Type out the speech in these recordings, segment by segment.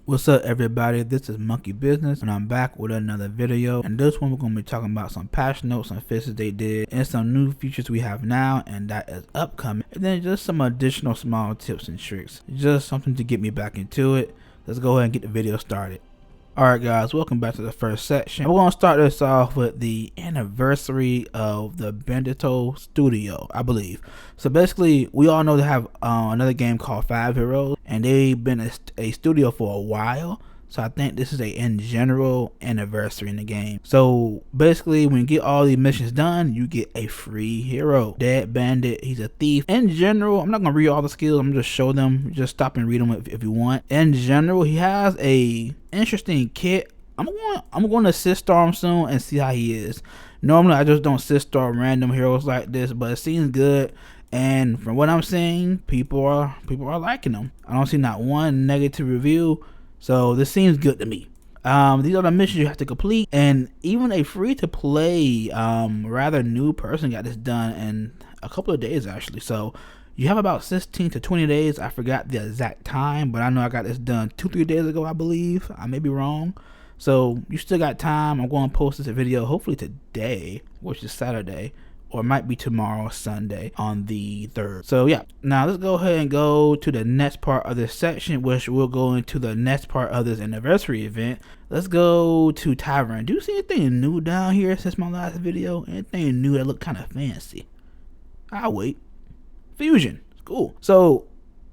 What's up everybody, this is Monkey Business and I'm back with another video, and this one we're going to be talking about some patch notes and fixes they did and some new features we have now and that is upcoming, and then just some additional small tips and tricks, just something to get me back into it. Let's go ahead and get the video started. Alright guys, welcome back to the first section. We're going to start this off with the anniversary of the Bendito Studio, I believe. So basically, we all know they have another game called 5 Heroes, and they've been a studio for a while. So I think this is a in general anniversary in the game. So basically, when you get all these missions done, you get a free hero. Dead Bandit, he's a thief. In general, I'm not gonna read all the skills. I'm gonna just show them. Just stop and read them if you want. In general, he has a interesting kit. I'm going to assist storm soon and see how he is. Normally, I just don't assist storm random heroes like this, but it seems good. And from what I'm seeing, people are liking them. I don't see not one negative review. So this seems good to me. These are the missions you have to complete, and even a free-to-play rather new person got this done in a couple of days actually. So you have about 16 to 20 days. I forgot the exact time, but I know I got this done 2-3 days ago, I believe. I may be wrong. So you still got time. I'm going to post this video hopefully today, which is Saturday, or it might be tomorrow, Sunday, on the 3rd. So yeah, now let's go ahead and go to the next part of this section, which will go into the next part of this anniversary event. Let's go to Tyron. Do you see anything new down here since my last video? Anything new that look kind of fancy? I'll wait. Fusion, cool. So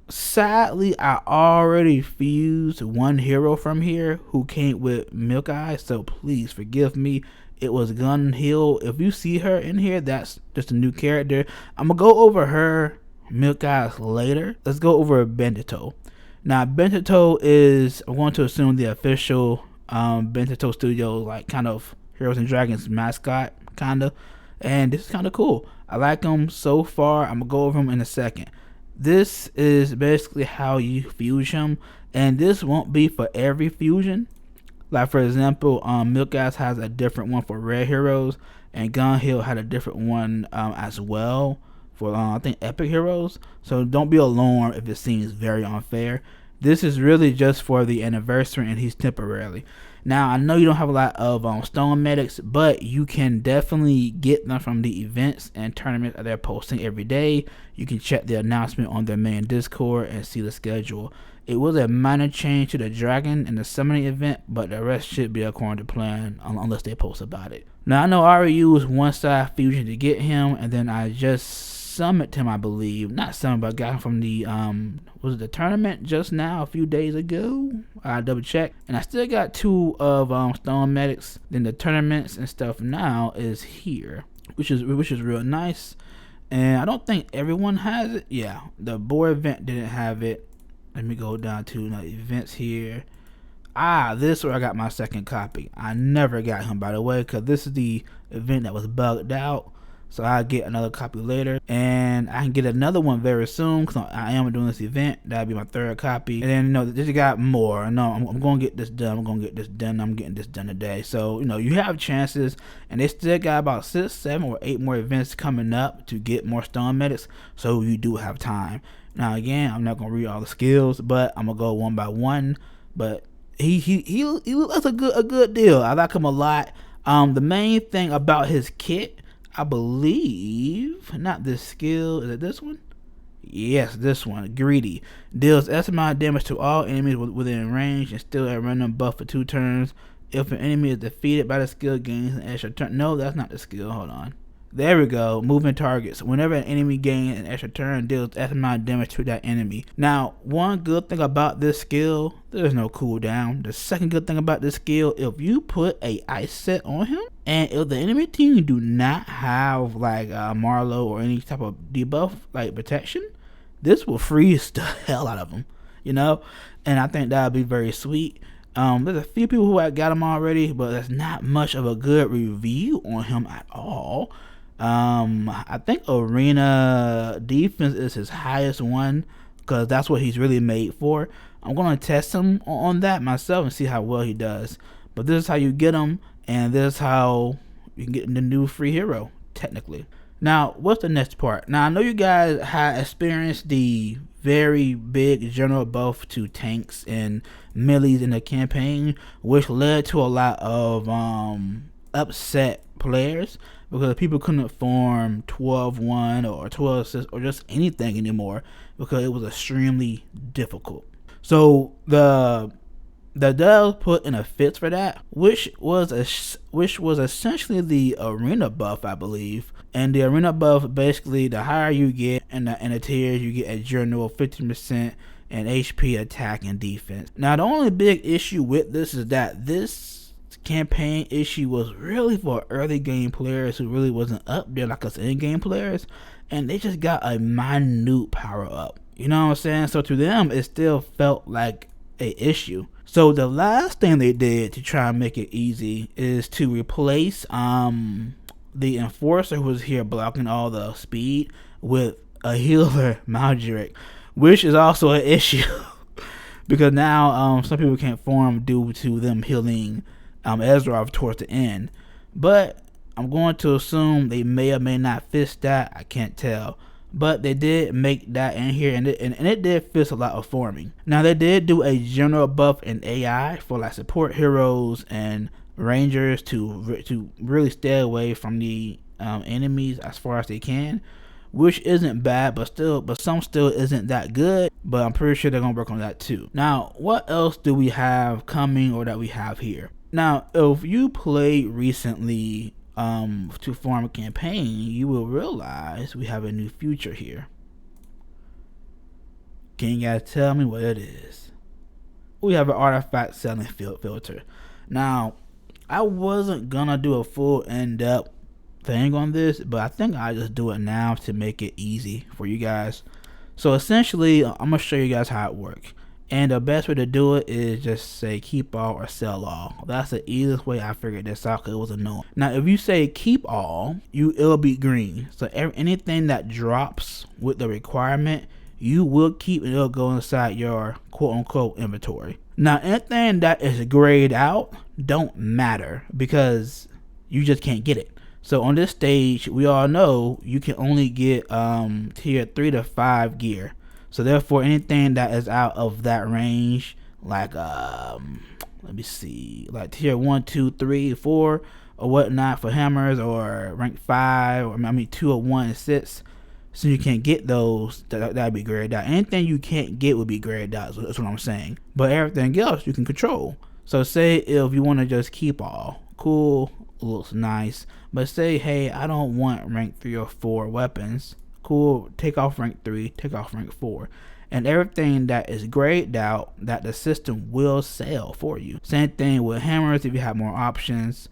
sadly, I already fused one hero from here who came with Milk Eyes, so please forgive me. It was Gun Hill. If you see her in here, that's just a new character. I'm gonna go over her Milk Eyes later. Let's go over Bendito. Now Bendito is, I'm going to assume, the official Bendito Studio, like kind of Heroes and Dragons mascot, kinda. And this is kinda cool. I like him so far. I'm gonna go over him in a second. This is basically how you fuse him, and this won't be for every fusion. Like for example, Milk Eyes has a different one for Red Heroes, and Gun Hill had a different one as well for I think Epic Heroes. So don't be alarmed if it seems very unfair. This is really just for the anniversary, and he's temporarily. Now I know you don't have a lot of stone medics, but you can definitely get them from the events and tournaments that they're posting every day. You can check the announcement on their main Discord and see the schedule. It was a minor change to the dragon and the summoning event, but the rest should be according to plan unless they post about it. Now I know I already used one side fusion to get him, and then I just summoned him, I believe. Not summoned, but got him from the was it the tournament just now a few days ago? I double check, and I still got 2 of stone medics. Then the tournaments and stuff now is here, which is real nice. And I don't think everyone has it. Yeah, the board event didn't have it. Let me go down to the events here. This is where I got my second copy. I never got him, by the way, because this is the event that was bugged out. So I'll get another copy later, and I can get another one very soon because I am doing this event. That'll be my 3rd copy. And then, you know, this got more. No, I'm going to get this done. I'm going to get this done. I'm getting this done today. So, you know, you have chances, and they still got about 6, 7, or 8 more events coming up to get more stone medics. So you do have time. Now again, I'm not gonna read all the skills, but I'm gonna go one by one. But he looks a good deal. I like him a lot. The main thing about his kit, I believe, not this skill, is it this one? Yes, this one. Greedy deals S amount of damage to all enemies within range and still a random buff for 2 turns. If an enemy is defeated by the skill, gains an extra turn. No, that's not the skill. Hold on. There we go. Moving targets. Whenever an enemy gains an extra turn, deals X amount of damage to that enemy. Now, one good thing about this skill, there's no cooldown. The second good thing about this skill, if you put a ice set on him, and if the enemy team do not have like Marlowe or any type of debuff like protection, this will freeze the hell out of him, you know. And I think that would be very sweet. There's a few people who have got him already, but there's not much of a good review on him at all. I think arena defense is his highest one because that's what he's really made for. I'm going to test him on that myself and see how well he does. But this is how you get him, and this is how you can get the new free hero, technically. Now, what's the next part? Now, I know you guys had experienced the very big general buff to tanks and melees in the campaign, which led to a lot of upset players because people couldn't form 12-1 or 12-6 or just anything anymore because it was extremely difficult. So the devs put in a fix for that, which was essentially the arena buff, I believe. And the arena buff, basically, the higher you get in the tiers, you get a general 15% and HP, attack, and defense. Now, the only big issue with this is that this campaign issue was really for early game players who really wasn't up there like us end game players, and they just got a minute power up. You know what I'm saying? So to them, it still felt like a issue. So the last thing they did to try and make it easy is to replace the enforcer who was here blocking all the speed with a healer Maldrick, which is also an issue because now some people can't farm due to them healing Ezra towards the end. But I'm going to assume they may or may not fix that. I can't tell. But they did make that in here, and it did fix a lot of farming. Now, they did do a general buff in AI for like support heroes and rangers to really stay away from the enemies as far as they can, which isn't bad, but some still isn't that good. But I'm pretty sure they're gonna work on that too. Now, what else do we have coming or that we have here? Now, if you played recently to farm a campaign, you will realize we have a new feature here. Can you guys tell me what it is? We have an artifact selling filter. Now, I wasn't gonna do a full in-depth thing on this, but I think I'll just do it now to make it easy for you guys. So essentially, I'm gonna show you guys how it works. And the best way to do it is just say keep all or sell all. That's the easiest way I figured this out because it was annoying. Now, if you say keep all, it'll be green. So anything that drops with the requirement, you will keep and it'll go inside your quote-unquote inventory. Now, anything that is grayed out don't matter because you just can't get it. So on this stage, we all know you can only get tier 3 to 5 gear. So therefore, anything that is out of that range, like let me see, like tier 1, 2, 3, 4, or whatnot for hammers, or rank 5, or 2 or 1 and 6. So you can't get those. That'd be grayed out. Anything you can't get would be grayed out. So that's what I'm saying. But everything else you can control. So say if you want to just keep all, cool, looks nice. But say, hey, I don't want rank 3 or 4 weapons. Cool, take off rank 3, take off rank 4, and everything that is grayed out that the system will sell for you. Same thing with hammers if you have more options.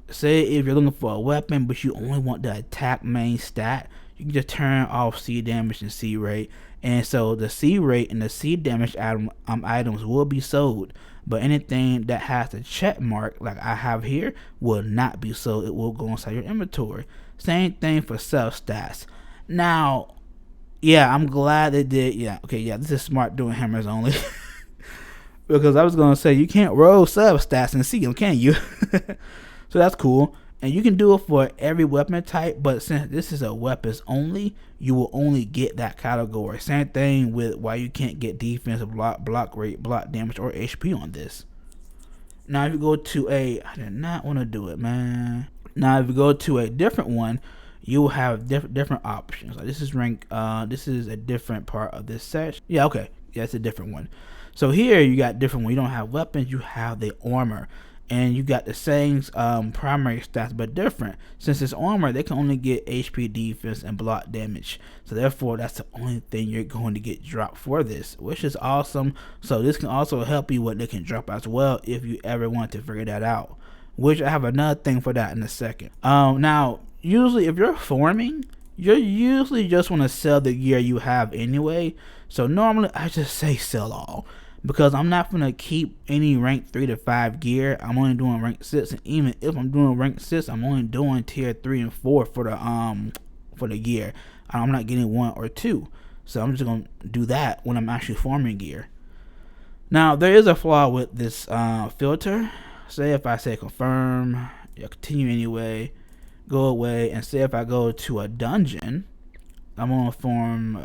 Say if you're looking for a weapon but you only want the attack main stat, you can just turn off C damage and C rate, and so the C rate and the C damage items will be sold. But anything that has the check mark like I have here will not be sold. It will go inside your inventory. Same thing for self stats. Now, yeah, I'm glad they did. Yeah, okay, yeah, this is smart doing hammers only. Because I was going to say, you can't roll self stats and see them, can you? So that's cool. And you can do it for every weapon type, but since this is a weapons only, you will only get that category. Same thing with why you can't get defense, block rate, block damage, or HP on this. Now, if you go to I did not want to do it, man. Now, if you go to a different one, you will have different options. Like this is rank. This is a different part of this section. Yeah, okay. Yeah, it's a different one. So here you got different. When you don't have weapons, you have the armor, and you got the same primary stats but different. Since it's armor, they can only get HP, defense, and block damage. So therefore, that's the only thing you're going to get dropped for this, which is awesome. So this can also help you what they can drop as well if you ever want to figure that out. Which I have another thing for that in a second. Now, usually if you're farming, you usually just want to sell the gear you have anyway. So normally I just say sell all, because I'm not going to keep any rank 3 to 5 gear. I'm only doing rank 6, and even if I'm doing rank 6, I'm only doing tier 3 and 4 for the gear. I'm not getting 1 or 2. So I'm just going to do that when I'm actually farming gear. Now, there is a flaw with this filter. Say if I say confirm, continue anyway, go away, and say if I go to a dungeon, I'm gonna form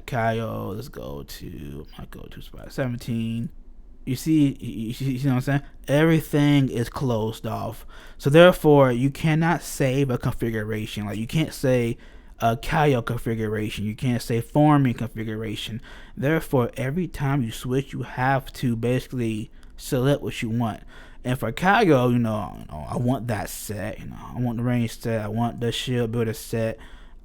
Kyle. Let's go to my go-to spot 17. You see what I'm saying? Everything is closed off. So therefore, you cannot save a configuration. Like you can't say a Kyle configuration. You can't say forming configuration. Therefore, every time you switch, you have to basically select what you want. And for Kyle, I want that set. I want the range set. I want the shield builder set.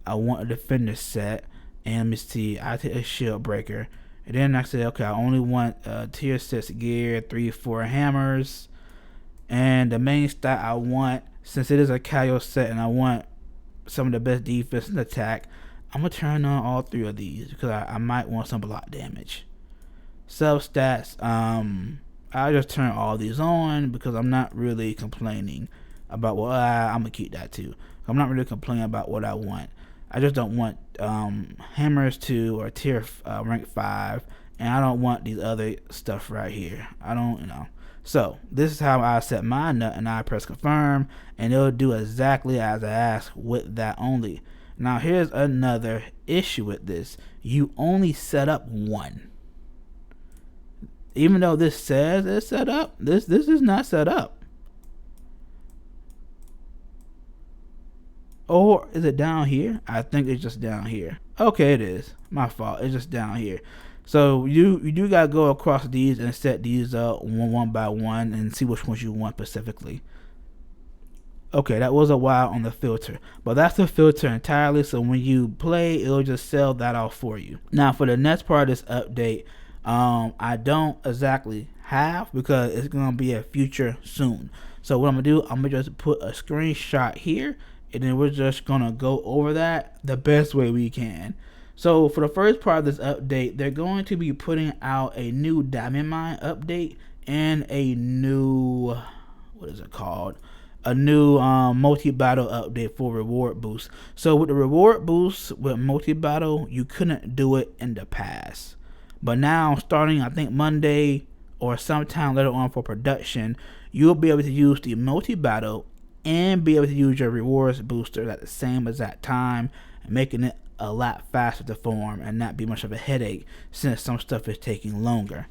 I want a defender set. And let me see. I take a shield breaker. And then I said, okay, I only want tier 6 gear, 3-4 hammers. And the main stat I want, since it is a Kyle set and I want some of the best defense and attack, I'm going to turn on all 3 of these because I might want some block damage. Sub-stats, I just turn all these on because I'm not really complaining about what I'm going to keep that too. I'm not really complaining about what I want. I just don't want hammers 2 or tier rank 5, and I don't want these other stuff right here. I don't, So this is how I set my nut, and I press confirm, and it'll do exactly as I ask with that only. Now here's another issue with this. You only set up 1. Even though this says it's set up, this is not set up. Or is it down here? I think it's just down here. Okay, it is. My fault. It's just down here. So you do gotta go across these and set these up one by one and see which ones you want specifically. Okay, that was a while on the filter, but that's the filter entirely. So when you play, it'll just sell that off for you. Now for the next part of this update, I don't exactly have because it's gonna be a future soon. So what I'm gonna do, I'm gonna just put a screenshot here. And then we're just gonna go over that the best way we can. So for the first part of this update, they're going to be putting out a new diamond mine update and a new, what is it called? A new multi-battle update for reward boost. So with the reward boost with multi-battle, you couldn't do it in the past. But now starting I think Monday or sometime later on for production, you'll be able to use the multi-battle and be able to use your rewards booster at the same exact time, making it a lot faster to form and not be much of a headache since some stuff is taking longer.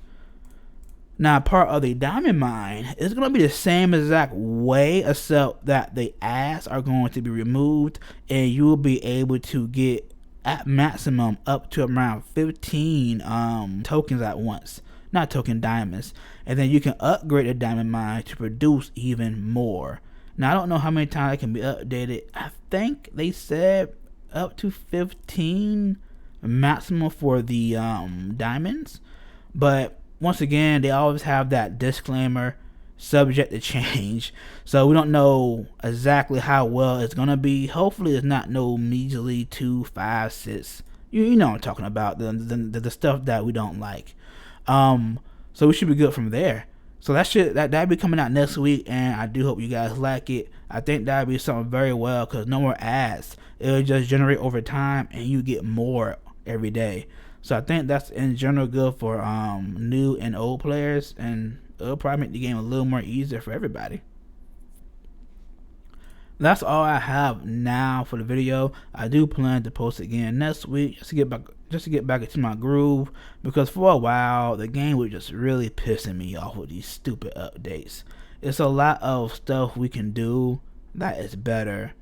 Now part of the diamond mine is going to be the same exact way, except that the ads are going to be removed and you will be able to get at maximum up to around 15 tokens at once. Not token diamonds. And then you can upgrade the diamond mine to produce even more. Now I don't know how many times it can be updated. I think they said up to 15 maximum for the diamonds. But once again, they always have that disclaimer, subject to change. So we don't know exactly how well it's gonna be. Hopefully it's not no measly 2, 5, 6. You know what I'm talking about, the stuff that we don't like. So we should be good from there. So that'll be coming out next week, and I do hope you guys like it. I think that'll be something very well because no more ads. It'll just generate over time, and you get more every day. So I think that's in general good for new and old players, and it'll probably make the game a little more easier for everybody. That's all I have now for the video. I do plan to post again next week just to get back into my groove, because for a while the game was just really pissing me off with these stupid updates. It's a lot of stuff we can do that is better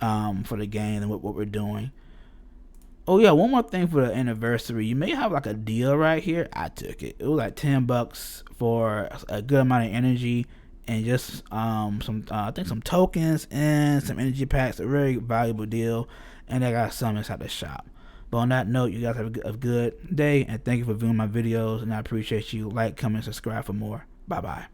for the game than what we're doing. Oh yeah, one more thing for the anniversary. You may have like a deal right here. I took it. It was like $10 for a good amount of energy and just I think some tokens and some energy packs. A very valuable deal, and I got some inside the shop. But on that note, you guys have a good day, and thank you for viewing my videos, and I appreciate you. Like, comment, subscribe for more. Bye bye.